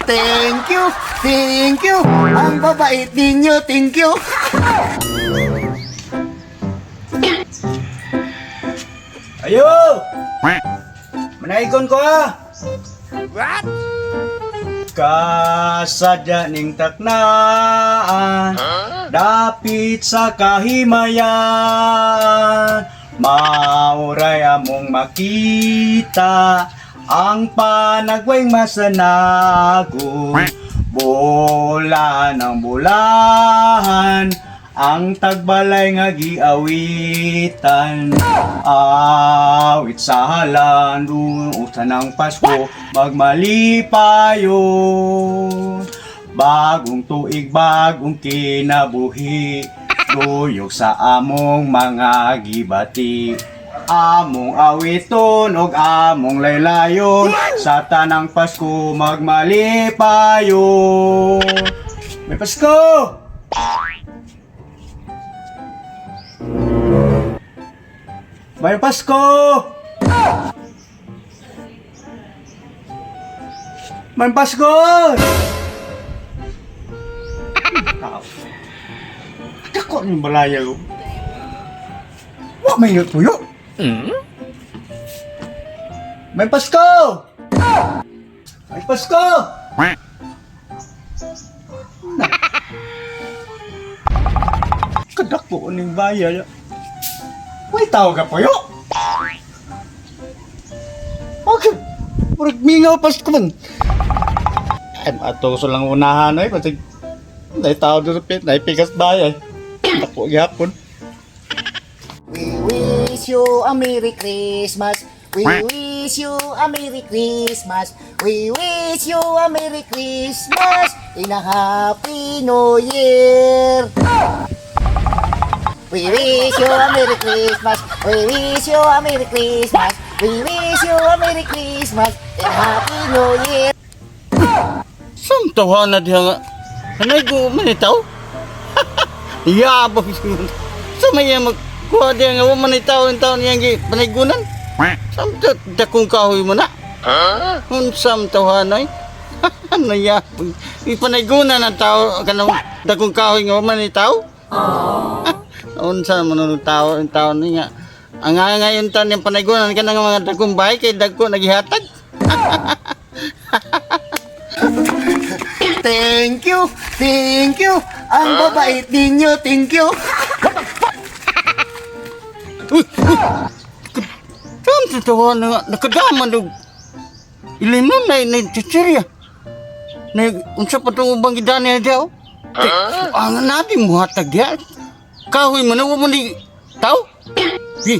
Thank you, thank you. Ang babait ninyo, thank you. Ayo! Manaikon ko What? Kasadya ning taknaan dapit sa kahimayan mauray among makita ang panagway masanagon bola ng bulahan ang tagbalay nga giawitan awit sa halandong utan ng Pasko magmalipayon bagong tuig bagong kinabuhi duyok sa among mga gibati among awiton og among laylayon sa tanang Pasko magmalipayon may Pasko. May Pasko! May Pasko! Ako yung balaya ko. Wa may tuyo. May Pasko! May Pasko! Kadako ning bayay. May tawag ka po yun? Okay. Murag mingaw Pasko man. Ay, matuso lang unahan ay. Kasi naitawag doon sa pit. Naipigas bayay. Ako gyapon. We wish you a Merry Christmas. We wish you a Merry Christmas. We wish you a Merry Christmas in a Happy New Year. We wish you a Merry Christmas. We wish you a Merry Christmas. We wish you a Merry Christmas and Happy New Year. Saan tawanan diha nga? Anay ko manitaw? Yabang siya. Sa maya magkuha diha nga manitaw ang taon niyang panaygunan? Saan dakong kahoy mo na? Unsam tawanan? Ano yabang? Ipanaygunan ang tao kanang dakong kahoy nga manitaw? Unsa man ang tao niya? Ang ngayon tan yung panaygunan ka ng mga dagkong bahay kay dagko naghihatag. Thank you, thank you. Ang babait ninyo, thank you. Saan sa tawa na nakadaman ng ilimnon na chichirya? Na unsa pa itong ubang gidani na diyaw? Ang natin muhatag diya. Kahoy mo na mo ni tao? Hi,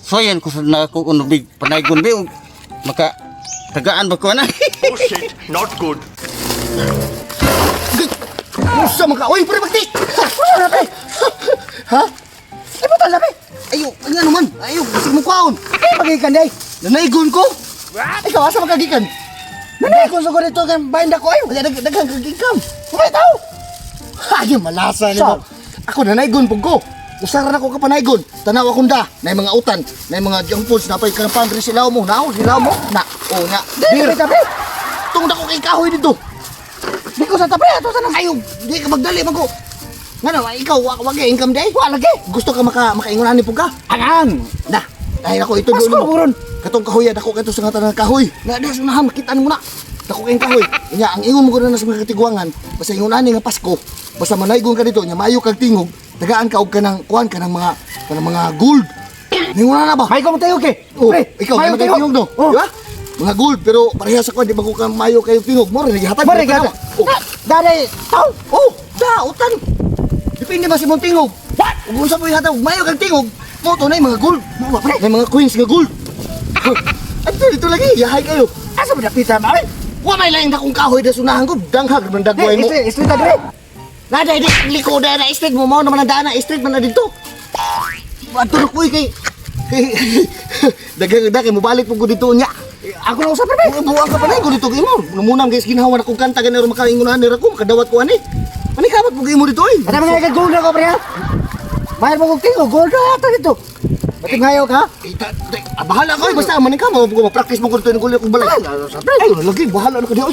soyan ko sa nakukuno big panaygon bi maka tagaan ba ko na? Oh shit, not good. Usa mga oy, pare bakti. Ha? Ay mo talabi. Ayo, ano man? Ayo, bisig mo kwaon. Ay magikan day. Nanaygon ko. Ikaw asa magagikan? Nanaygon sa ko dito kan bahin ko ayo. Dagang kagikam. Kumay tao. Ay malasa ni mo. Ako nanaygon pug ko. Usaran ako ka panaygon. Tanaw akong da. Nay mga utan, nay mga junk foods na pay kan pandri silaw mo. Nao, silaw mo. Na. O nya. Dir tabi. Tung dako kay kahoy dito. Di ko sa tabi ato sa nang ayog. Di ka magdali man ko. Ngano, ikaw wag income day? Wa lagi. Gusto ka makaingon ani pug ka? Anan. Na. Dahil ako ito dulo mo. Katong kahoy dako kato sa ngatan ng kahoy. Na das unahan makitaan mo na. Dako kay kahoy. Nya ang ingon mo ko na sa mga katigwangan, basta ingon ani nga Pasko. Basta manaygon ka dito, nya maayo kag tingog, tagaan ka og kanang kuan kanang mga gold. Ningon na ba? May ko tayo kay. Oh, ikaw may tingog no. Di ba? Mga gold pero pareha sa kuan di ba ko ka maayo kayo tingog mo rin gihatag. Mare gata. Dare, tao. Oh, da utan. Depende ba si mong tingog? Ug unsa po ihatag maayo kag tingog, mo to nay mga gold. Mo pre, may mga coins nga gold. At dito lagi, yahay kayo. Asa ba napita ba? Wa may laing dakong kahoy da sunahan ko, danghag man dagway mo. Street ta dire. Nada di likod na street mo naman ang daan na street man na dito. Ato ko kay dagang mo balik pug dito nya. Ako na usap pre. Buang ka pa na ko dito kay mo. Numunang guys ginahawan akong kanta ganero makaingunan ni ako makadawat ko ani. Ani kabat pug mo dito oy. Ada mga gold na ko pre. Bayar mo kog tingo gold na ato dito. Pati ngayon ka? Bahala ka, basta maning ka, mag-practice mo kung ito yung kulit kong balay. Sabi, lagi, bahala na ka diyo.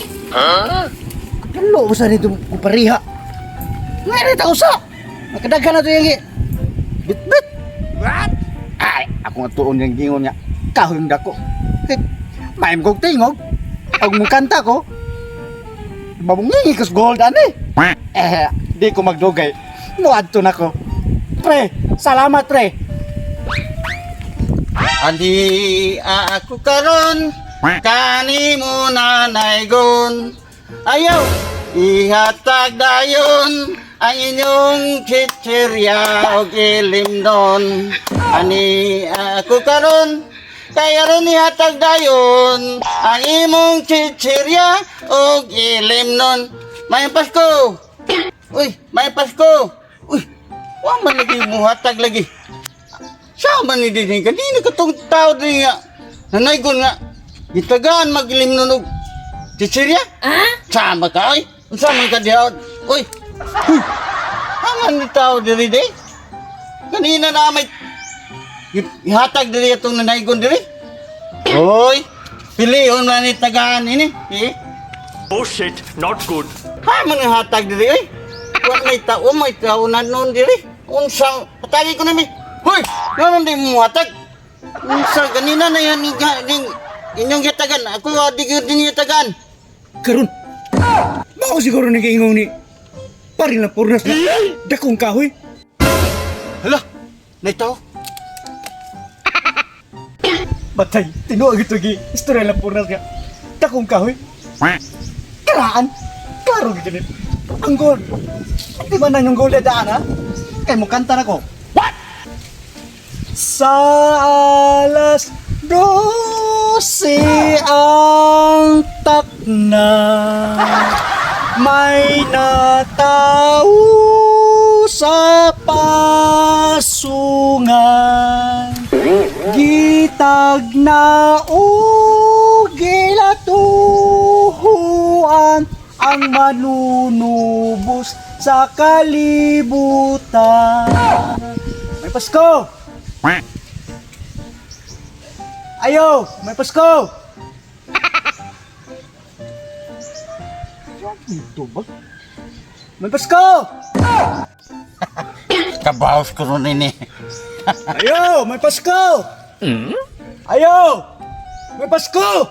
Kalo, basta nito kong pariha. Ngayon ito, usa. Nakadaghan na ito yung bit-bit. What? Ay, ako nga tuon yung gingon niya. Kahong dako. Maim kong tingog. Pag mong kanta ko, mabungingi kas gold ani. Di ko magdugay. Muadto na ko. Pre, salamat pre. Andi ako karon kanimo nanaygon. Ayaw ihatag dayon ang inyong chichirya o ilimnon. Ani ako karon kaya ron ihatag dayon ang imong chichirya o ilimnon. May Pasko. Uy, may Pasko. Uy, wa man lagi mo hatag lagi. Sama ni din kanina katong tao din nga. Nanaygon nga. Gitagaan maglimnon og chichirya? Sama ka oy. Unsa man ka diha? Uy. Uy. Haman ni tao diri day. Kanina na may ihatag diri atong nanaygon diri. Oy. Pilion na ni tagaan ini. Oh shit, not good. Haman ni hatag diri oy. Wa may tao nanon diri. Unsang hatagi ko na mi. Hoy! Naman din mo hatag? Unsa kanina na yan inyong yatagan. Ako di ko din yatagan. Karon. Mao siguro nag-iingaw ni. Pari na purnas na. Dakong kahoy. Hala! Naitaw? Batay, tinuog ito gi. Istorya lang purnas nga. Dakong kahoy. Karaan. Klaro gito nito. Ang gold. Di ba na yung gold na daan ha? Kaya mo kanta na ko. Sa alas 12 ang takna, may natao sa pasungan. Gitag na gilatuhuan ang manunubos sa kalibutan. May Pasko! Ayo, may Pasko! Ito ba? May Pasko! Kabaos ko ron ini. Ayo, may Pasko! Ayo! May Pasko!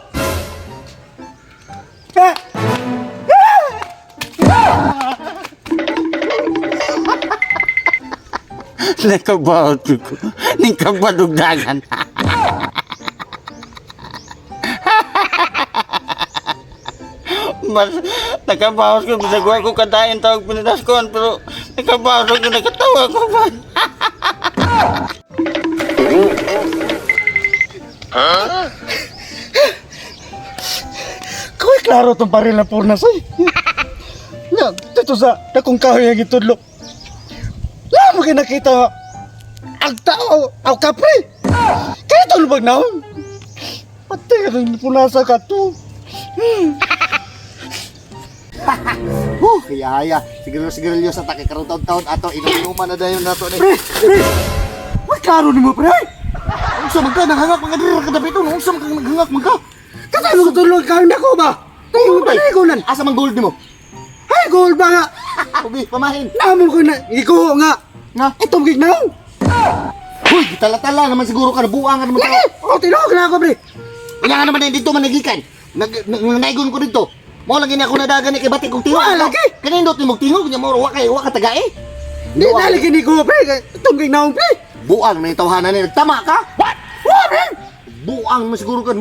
Nakabaos ko. Nakabalugdagan. Mas nakabawas ko bisagwa ko kadain tawag pinadaskon pero nakabawas ko nakatawa ko ba. Kaway klaro itong baril na purnas ay. Nga, dito sa dakong kahoy ang itudlo. Wala mo kayo nakita nga. Ang tao, ang kapre. Kaya ito lubag naon. Pati ka nang punasa ka to. Kaya siguro sa takay karong taon ato inuman na dayon nato ni. Pre. Wag klaro nimo pre. Unsa man ka nahangak mga diri ka dapat ito, unsa man ka naghangak man ka? Kasi mo tulog ka nako ba? Tungo ba ni kunan? Asa man gold nimo? Hay gold ba nga? Ubi pamahin. Namo ko na iko nga. Nga ito gignaw. Hoy, gitala-tala naman siguro ka nabuang ka naman ka. Oh, tinuog na ako pre. Wala nga naman na dito man nagikan. Naigon ko dito. Mo lagi na ako nadagan ni kay batik kong tingog. Wala lagi. Kanindot ni mong tingog nya mo wa ka tagae. Di na lagi ni ko pre. Itong gignaw pre. Buang na itawhanan ni tama ka? What? What pre? Buang mo siguro ka.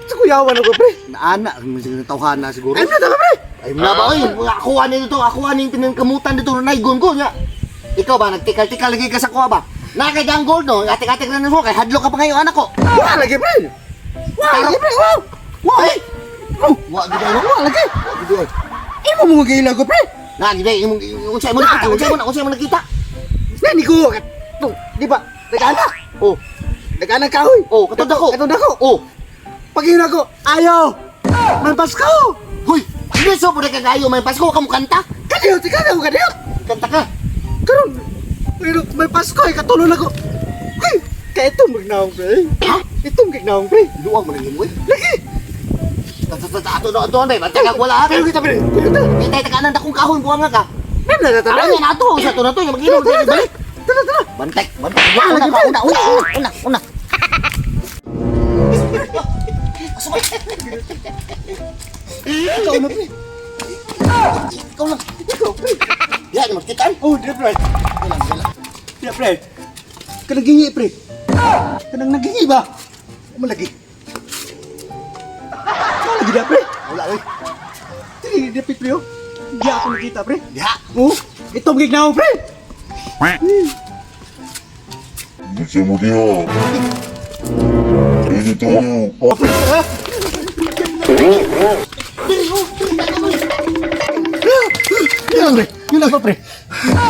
Sa kuyawan ako pre. Naana mo siguro tawhana siguro. Ay na pre. Ay na ba oy, ako ani dito, ako ani pinangkamutan dito na naigon ko nya. Ikaw ba nagtikal-tikal lagi ka sa kuha ba? Nakay gold no, atik-atik na nimo kay hadlo ka pa ngayon anak ko. Wa lagi pre. Wa lagi pre. Wa. Wa gid ay wa lagi. Wa gid ay. Imo mo gila ko pre. Na gid ay imo unsay mo nakita. Nani ko. Di ba? Nagana. Oh. Nagana kahoy. Oh, katod ako. Oh. Pagina ko, ayo. Man Pasko. Hoy, hindi so pud ka ayo man Pasko kamo kanta. Kadiyo. Kanta ka. Karon. May Pasko ay katulon ako. Hey, Kaya itong magnaong, pre. Ha? Itong magnaong, pre. Luwag mo rin mo eh. Lagi! Ato doon, pre. Matagag wala. Pero kita, pre. Itay takanan akong kahon, buwang nga ka. May na Tara tayo. yan, ato. Sa to na to, yung mag-inom. Balik. Tara. Bantek. Una. Asumay. Ikaw na, pre. Ikaw lang. Ikaw, pre. Yan, magkitaan. Oh, dear, pre. Gala. Yeah, pre. Kanang gingi, pre. Kanang nagingi ba? Malagi. Malagi na, pre. Wala, eh. Tiri, dapit, pre, oh. Hindi ako nakita, pre. Diha. Oh, itong gignaw, pre. Bisa mo dia. Ini tayo. Oh, pre. Yan, pre. Yun lang ba, pre?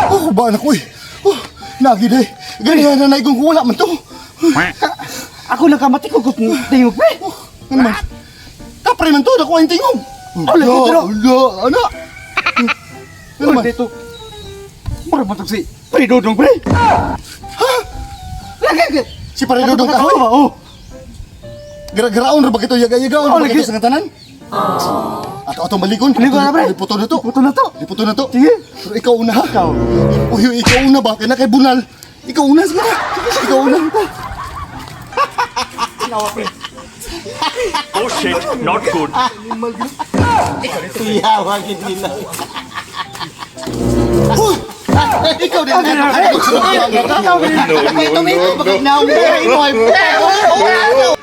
Oh, ba anak ko eh. Oh, lagi na eh. Ganyan na naigong kung wala man to. Ako nagkamati ko kung tingog, pre. Ano man? Kapre man to, nakuha yung tingog. Ala, pero- Ano? Ano man? Dito. Marapatok si Pre Dodong, pre. Lagi. Si Paridodong kahoy? Oo. Gara-garaon ra ba kito yaga-yagaon? Oh, Lagi lagi. sa tanan? Ato malikon. Malikon na, pre. Liputo na to. Puto na to. Liputo na to. Sige. Pero ikaw una ha. Ikaw. Uy, ikaw una ba? Kaya na kay Bunal. Ikaw una, sige na. Ikaw una. Oh shit, not good. Iyawag hindi na. Uy! Ikaw din. Ikaw din. Ikaw din. Ikaw din. Ikaw din.